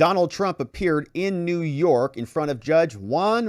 Donald Trump appeared in New York in front of Judge Juan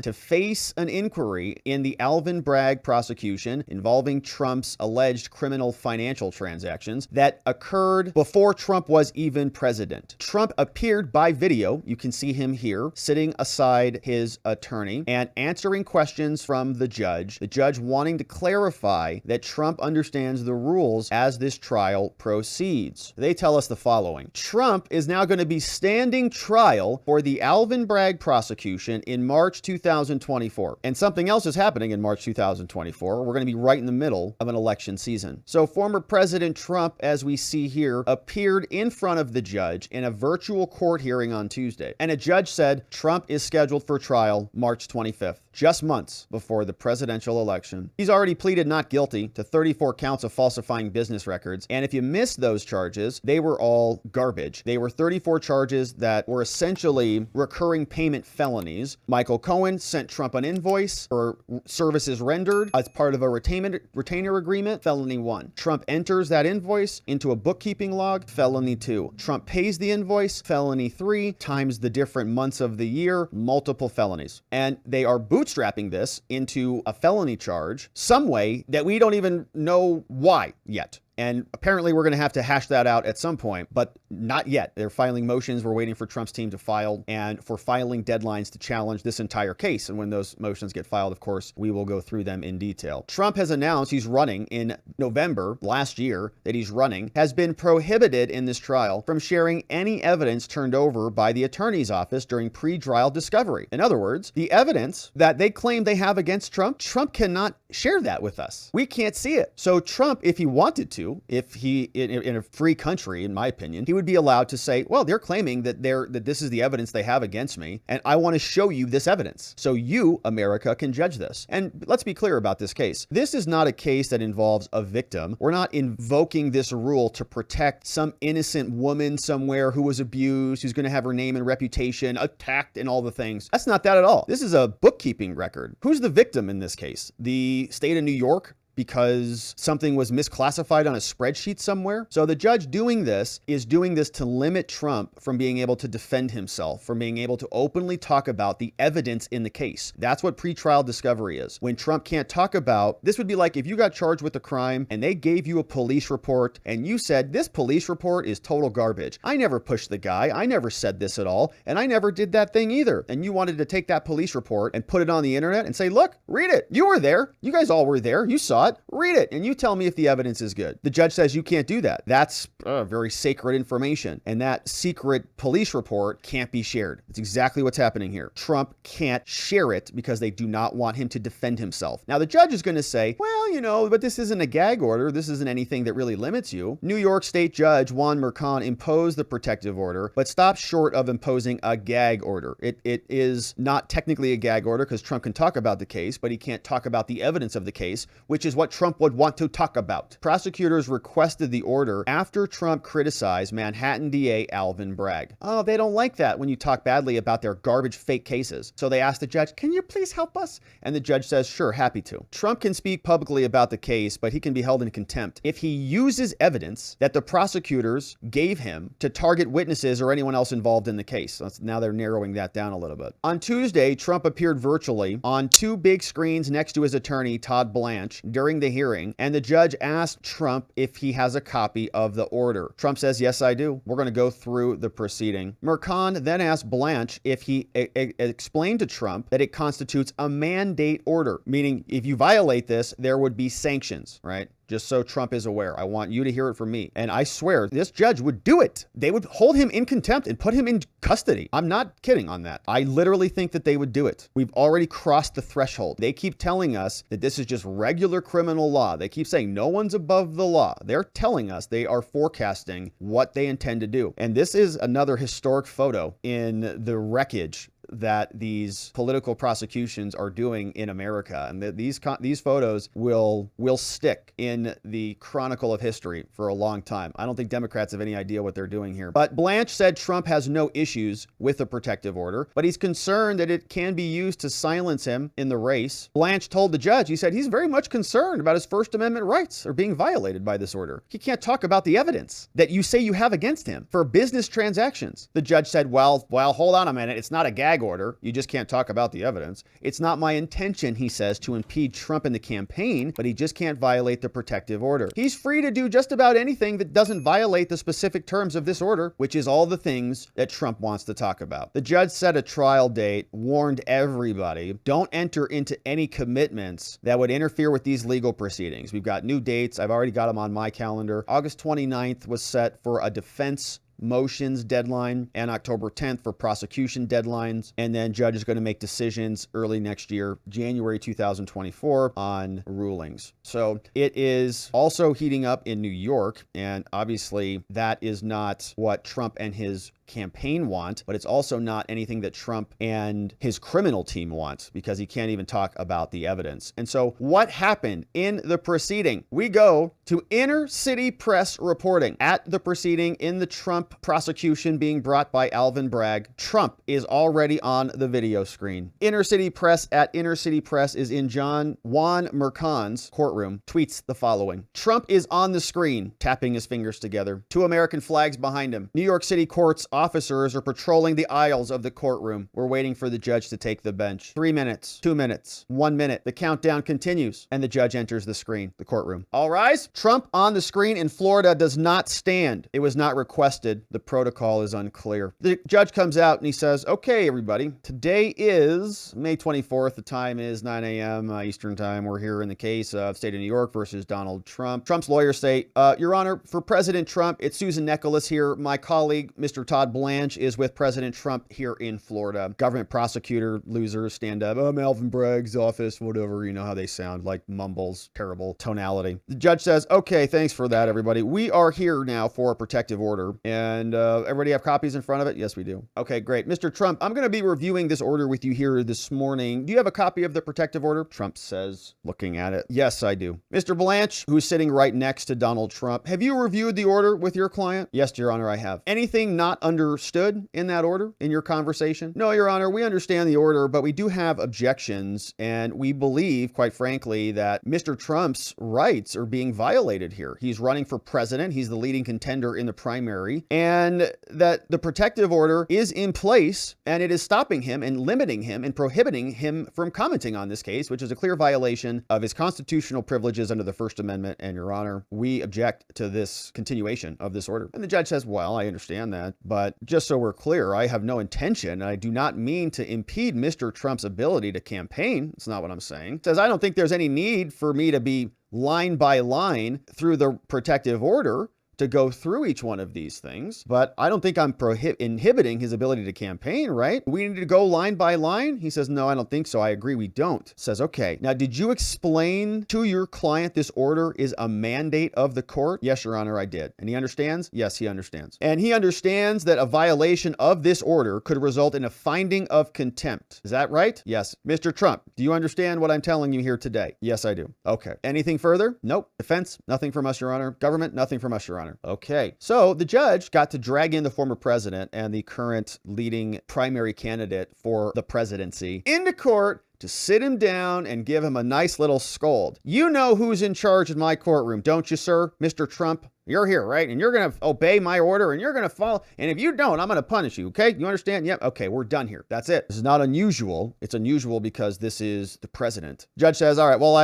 to face an inquiry in the Alvin Bragg prosecution involving Trump's alleged criminal financial transactions that occurred before Trump was even president. Trump appeared by video. You can see him here sitting aside his attorney and answering questions from the judge wanting to clarify that Trump understands the rules as this trial proceeds. They tell us the following. Trump is now going to be standing trial for the Alvin Bragg prosecution in March 2024. And something else is happening in March 2024. We're going to be right in the middle of an election season. So former President Trump, as we see here, appeared in front of the judge in a virtual court hearing on Tuesday. And a judge said Trump is scheduled for trial March 25th, just months before the presidential election. He's already pleaded not guilty to 34 counts of falsifying business records. And if you missed those charges, they were all garbage. They were 34 charges that were essentially recurring payment felonies. Michael Cohen sent Trump an invoice for services rendered as part of a retainer agreement, felony 1. Trump enters that invoice into a bookkeeping log, felony 2. Trump pays the invoice, felony 3, times the different months of the year, multiple felonies. And they are bootstrapping this into a felony charge some way that we don't even know why yet. And apparently we're going to have to hash that out at some point, but not yet. They're filing motions. We're waiting for Trump's team to file and for filing deadlines to challenge this entire case. And when those motions get filed, of course, we will go through them in detail. Trump has announced he's running in November last year that he's running, has been prohibited in this trial from sharing any evidence turned over by the attorney's office during pre-trial discovery. In other words, the evidence that they claim they have against Trump cannot share that with us. We can't see it. So Trump, if he wanted to, if he, in a free country, in my opinion, he would be allowed to say, well, they're claiming that this is the evidence they have against me, and I want to show you this evidence. So you, America, can judge this. And let's be clear about this case. This is not a case that involves a victim. We're not invoking this rule to protect some innocent woman somewhere who was abused, who's going to have her name and reputation attacked and all the things. That's not that at all. This is a bookkeeping record. Who's the victim in this case? The state of New York? Because something was misclassified on a spreadsheet somewhere. So the judge doing this is doing this to limit Trump from being able to defend himself, from being able to openly talk about the evidence in the case. That's what pretrial discovery is. When Trump can't talk about, this would be like if you got charged with a crime and they gave you a police report and you said, this police report is total garbage. I never pushed the guy. I never said this at all. And I never did that thing either. And you wanted to take that police report and put it on the internet and say, look, read it. You were there. You guys all were there. You saw it. Read it and you tell me if the evidence is good. The judge says you can't do that. That's very sacred information. And that secret police report can't be shared. It's exactly what's happening here. Trump can't share it because they do not want him to defend himself. Now, the judge is going to say, well, you know, but this isn't a gag order. This isn't anything that really limits you. New York State Judge Juan imposed the protective order, but stopped short of imposing a gag order. It is not technically a gag order because Trump can talk about the case, but he can't talk about the evidence of the case, which is what Trump would want to talk about. Prosecutors requested the order after Trump criticized Manhattan DA Alvin Bragg. Oh, they don't like that when you talk badly about their garbage fake cases. So they asked the judge, can you please help us? And the judge says, sure, happy to. Trump can speak publicly about the case, but he can be held in contempt if he uses evidence that the prosecutors gave him to target witnesses or anyone else involved in the case. So now they're narrowing that down a little bit. On Tuesday, Trump appeared virtually on two big screens next to his attorney, Todd Blanche, during the hearing, and the judge asked Trump if he has a copy of the order. Trump says, yes, I do. We're going to go through the proceeding. Merchan then asked Blanche if he explained to Trump that it constitutes a mandate order, meaning if you violate this, there would be sanctions, right? Just so Trump is aware. I want you to hear it from me. And I swear this judge would do it. They would hold him in contempt and put him in custody. I'm not kidding on that. I literally think that they would do it. We've already crossed the threshold. They keep telling us that this is just regular criminal law. They keep saying no one's above the law. They're telling us they are forecasting what they intend to do. And this is another historic photo in the wreckage that these political prosecutions are doing in America. And these photos will stick in the chronicle of history for a long time. I don't think Democrats have any idea what they're doing here. But Blanche said Trump has no issues with the protective order, but he's concerned that it can be used to silence him in the race. Blanche told the judge, he said he's very much concerned about his First Amendment rights are being violated by this order. He can't talk about the evidence that you say you have against him for business transactions. The judge said, well, hold on a minute. It's not a gag order. You just can't talk about the evidence. It's not my intention, he says, to impede Trump in the campaign, but he just can't violate the protective order. He's free to do just about anything that doesn't violate the specific terms of this order, which is all the things that Trump wants to talk about. The judge set a trial date, warned everybody, don't enter into any commitments that would interfere with these legal proceedings. We've got new dates. I've already got them on my calendar. August 29th was set for a defense motions deadline and October 10th for prosecution deadlines. And then judge is going to make decisions early next year, January 2024, on rulings. So it is also heating up in New York. And obviously that is not what Trump and his campaign want, but it's also not anything that Trump and his criminal team want, because he can't even talk about the evidence. And so what happened in the proceeding? We go to inner city press reporting. At the proceeding in the Trump prosecution being brought by Alvin Bragg, Trump is already on the video screen. Inner city press at Inner City Press is in Juan Mercan's courtroom, tweets the following: Trump is on the screen, tapping his fingers together. 2 American flags behind him. New York City courts officers are patrolling the aisles of the courtroom. We're waiting for the judge to take the bench. 3 minutes, 2 minutes, 1 minute. The countdown continues, and the judge enters the courtroom. All rise. Trump on the screen in Florida does not stand. It was not requested. The protocol is unclear. The judge comes out and he says, okay, everybody, today is May 24th. The time is 9 a.m. Eastern time. We're here in the case of State of New York versus Donald Trump. Trump's lawyers say, Your Honor, for President Trump, it's Susan Nicholas here. My colleague, Mr. Todd Blanche, is with President Trump here in Florida. Government prosecutor, losers, stand up. I'm Alvin Bragg's office, whatever. You know how they sound, like mumbles, terrible tonality. The judge says, okay, thanks for that, everybody. We are here now for a protective order. And everybody have copies in front of it? Yes, we do. Okay, great. Mr. Trump, I'm going to be reviewing this order with you here this morning. Do you have a copy of the protective order? Trump says, looking at it, yes, I do. Mr. Blanche, who's sitting right next to Donald Trump, have you reviewed the order with your client? Yes, Your Honor, I have. Anything not understood in that order in your conversation? No, Your Honor, we understand the order, but we do have objections, and we believe, quite frankly, that Mr. Trump's rights are being violated here. He's running for president. He's the leading contender in the primary, and that the protective order is in place, and it is stopping him and limiting him and prohibiting him from commenting on this case, which is a clear violation of his constitutional privileges under the First Amendment. And Your Honor, we object to this continuation of this order. And the judge says, well, I understand that, but just so we're clear, I have no intention, and I do not mean to impede Mr. Trump's ability to campaign. That's not what I'm saying. It says, I don't think there's any need for me to be line by line through the protective order to go through each one of these things, but I don't think I'm inhibiting his ability to campaign, right? We need to go line by line. He says, no, I don't think so. I agree. We don't. Says, okay. Now, did you explain to your client this order is a mandate of the court? Yes, Your Honor, I did. And he understands? Yes, he understands. And he understands that a violation of this order could result in a finding of contempt. Is that right? Yes. Mr. Trump, do you understand what I'm telling you here today? Yes, I do. Okay. Anything further? Nope. Defense? Nothing from us, Your Honor. Government? Nothing from us, Your Honor. Okay. So the judge got to drag in the former president and the current leading primary candidate for the presidency into court to sit him down and give him a nice little scold. You know who's in charge in my courtroom, don't you, sir? Mr. Trump, you're here, right? And you're going to obey my order and you're going to follow. And if you don't, I'm going to punish you. Okay. You understand? Yep. Okay. We're done here. That's it. This is not unusual. It's unusual because this is the president. Judge says, all right, well,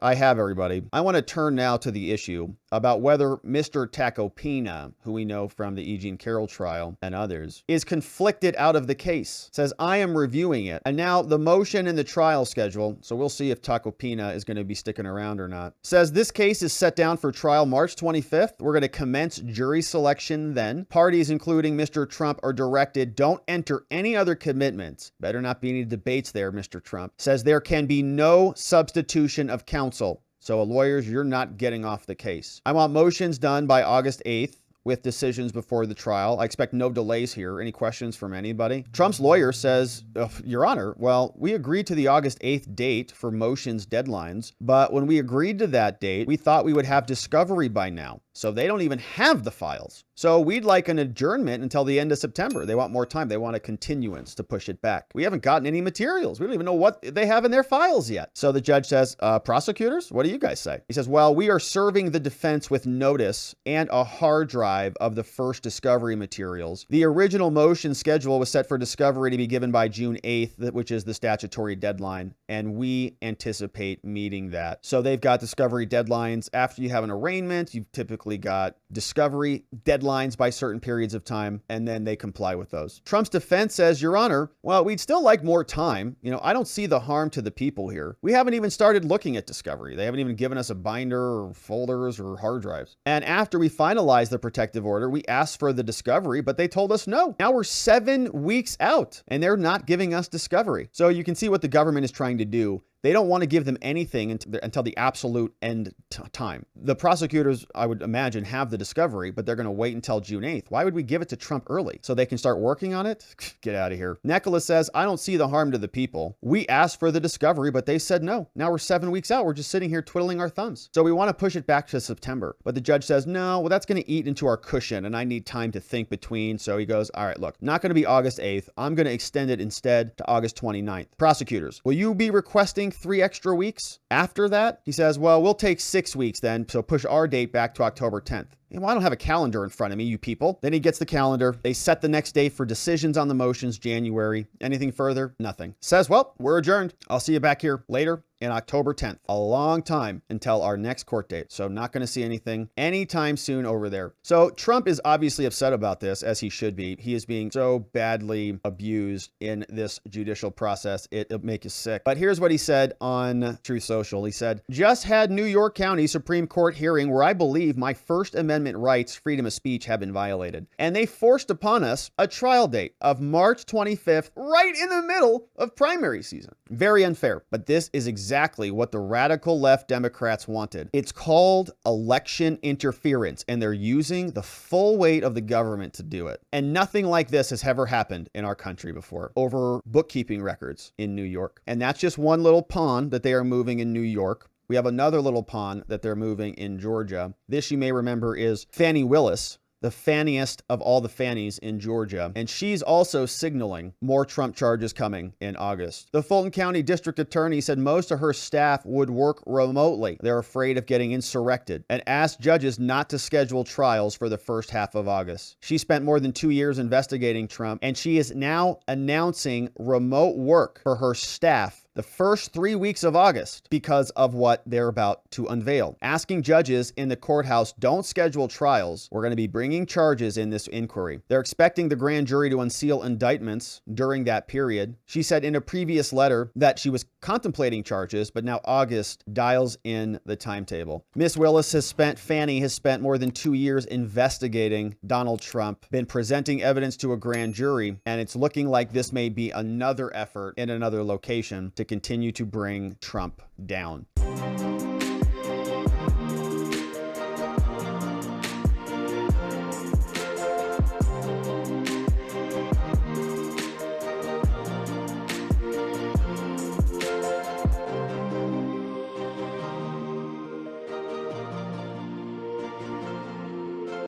I have everybody. I want to turn now to the issue about whether Mr. Tacopina, who we know from the E. Jean Carroll trial and others, is conflicted out of the case. Says, I am reviewing it. And now the motion in the trial schedule, so we'll see if Tacopina is going to be sticking around or not, says this case is set down for trial March 25th. We're going to commence jury selection then. Parties, including Mr. Trump, are directed, don't enter any other commitments. Better not be any debates there, Mr. Trump. Says there can be no substitution of counsel. So lawyers, you're not getting off the case. I want motions done by August 8th. with decisions before the trial. I expect no delays here. Any questions from anybody? Trump's lawyer says, Your Honor, well, we agreed to the August 8th date for motions deadlines, but when we agreed to that date, we thought we would have discovery by now. So they don't even have the files. So we'd like an adjournment until the end of September. They want more time. They want a continuance to push it back. We haven't gotten any materials. We don't even know what they have in their files yet. So the judge says, prosecutors, what do you guys say? He says, well, we are serving the defense with notice and a hard drive of the first discovery materials. The original motion schedule was set for discovery to be given by June 8th, which is the statutory deadline, and we anticipate meeting that. So they've got discovery deadlines. After you have an arraignment, you've typically got discovery deadlines by certain periods of time, and then they comply with those. Trump's defense says, Your Honor, well, we'd still like more time. I don't see the harm to the people here. We haven't even started looking at discovery. They haven't even given us a binder or folders or hard drives. And after we finalized the protective order, we asked for the discovery, but they told us no. Now we're 7 weeks out and they're not giving us discovery. So you can see what the government is trying to do. They don't want to give them anything until the absolute end time. The prosecutors, I would imagine, have the discovery, but they're going to wait until June 8th. Why would we give it to Trump early? So they can start working on it? Get out of here. Nicholas says, I don't see the harm to the people. We asked for the discovery, but they said no. Now we're 7 weeks out. We're just sitting here twiddling our thumbs. So we want to push it back to September. But the judge says, no, well, that's going to eat into our cushion, and I need time to think between. So he goes, all right, look, not going to be August 8th. I'm going to extend it instead to August 29th. Prosecutors, will you be requesting 3 extra weeks after that? He says, well, we'll take 6 weeks then, so push our date back to October 10th. Well, I don't have a calendar in front of me, you people. Then he gets the calendar. They set the next date for decisions on the motions, January. Anything further? Nothing. Says, well, we're adjourned. I'll see you back here later in October 10th. A long time until our next court date. So not going to see anything anytime soon over there. So Trump is obviously upset about this, as he should be. He is being so badly abused in this judicial process. It'll make you sick. But here's what he said on Truth Social. He said, just had New York County Supreme Court hearing where I believe my First Amendment rights, freedom of speech, have been violated. And they forced upon us a trial date of March 25th, right in the middle of primary season. Very unfair. But this is exactly what the radical left Democrats wanted. It's called election interference, and they're using the full weight of the government to do it. And nothing like this has ever happened in our country before over bookkeeping records in New York. And that's just one little pawn that they are moving in New York. We have another little pawn that they're moving in Georgia. This, you may remember, is Fani Willis, the fanniest of all the Fannies in Georgia. And she's also signaling more Trump charges coming in August. The Fulton County District Attorney said most of her staff would work remotely. They're afraid of getting insurrected and asked judges not to schedule trials for the first half of August. She spent more than 2 years investigating Trump, and she is now announcing remote work for her staff the first 3 weeks of August because of what they're about to unveil. Asking judges in the courthouse, don't schedule trials. We're going to be bringing charges in this inquiry. They're expecting the grand jury to unseal indictments during that period. She said in a previous letter that she was contemplating charges, but now August dials in the timetable. Miss Willis Fannie has spent more than 2 years investigating Donald Trump, been presenting evidence to a grand jury, and it's looking like this may be another effort in another location to continue to bring Trump down.